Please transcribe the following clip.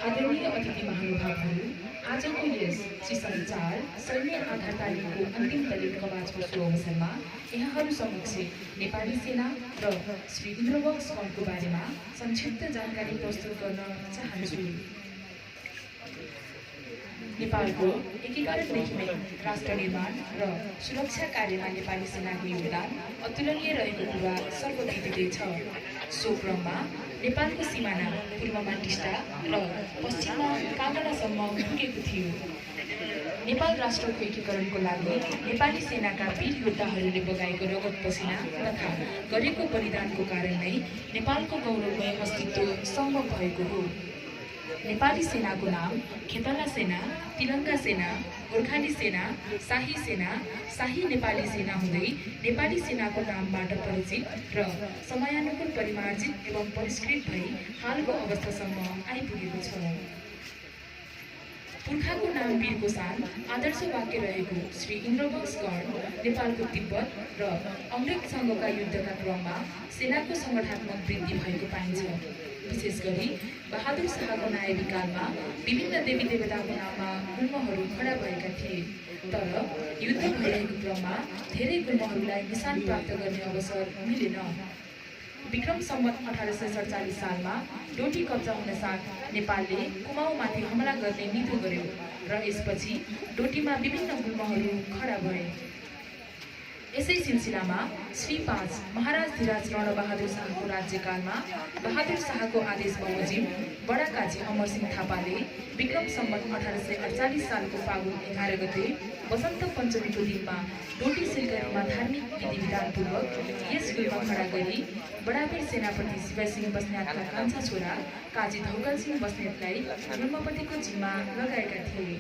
आदरणीय अतिथि महानुभावहरू, आजको यस शिष्टाचार सैन्य आधार तालिमको अन्तिम दलित कवाचको शुभ अवसरमा यहाँहरू समक्ष नेपाली सेना र श्री इन्द्रवंश गणको बारेमा संक्षिप्त जानकारी प्रस्तुत गर्न चाहन्छु। नेपालको एकीकरणदेखि नै राष्ट्र निर्माण र सुरक्षा कार्यमा नेपाली सेनाको योगदान अतुलनीय रहेको कुरा सर्वविदितै छ। सो क्रममा नेपालको सिमाना पूर्वमा टिस्टा र पश्चिममा काँगडासम्म पुगेको थियो। नेपाल राष्ट्रको एकीकरणको लागि नेपाली सेनाका वीर योद्धाहरूले बगाएको रगत पसिना तथा गरेको बलिदानको कारण नै नेपालको गौरवमय अस्तित्व सम्भव भएको हो। नेपाली सेनाको नाम खेतला सेना, तिरङ्गा सेना, गोर्खाली सेना, शाही नेपाली सेना हुँदै नेपाली सेनाको नामबाट परिचित र समयानुकूल परिमार्जित एवं परिष्कृत भई हालको अवस्थासम्म आइपुगेको छ। पुर्खाको नाम वीरको सान आदर्श वाक्य रहेको श्री इन्द्रवंश गण नेपालको तिब्बत र अङ्ग्रेजसँगका युद्धका क्रममा सेनाको सङ्गठनात्मक वृद्धि भएको पाइन्छ। विशेष गरी बहादुर शाहको नायबी कालमा विभिन्न देवी देवताको नाममा गुल्महरू खडा भएका थिए, तर युद्ध भइरहेको क्रममा धेरै गुल्महरूलाई निशान प्राप्त गर्ने अवसर मिलेन। विक्रम सम्वत 1847 सालमा डोटी कब्जा हुनसाथ नेपालले कुमाऊमाथि हमला गर्ने निधो गर्यो र यसपछि डोटीमा विभिन्न गुल्महरू खडा भए। यसै सिलसिलामा श्री 5 महाराज धीराज रणबहादुर शाहको राज्यकालमा बहादुर शाहको आदेश बमोजिम बडा काजी अमरसिंह थापाले विक्रम सम्वत 1848 सालको फागुन 11 गते वसन्त पञ्चमीको दिनमा डोटी सिलगढीमा धार्मिक विधिविधानपूर्वक यस गुल्म खडा गरी बडावीर सेनापति शिवसिंह बस्नेतका कान्छा छोरा काजी धौकल सिंह बस्नेतलाई गुल्मपतिको जिम्मा लगाएका थिए।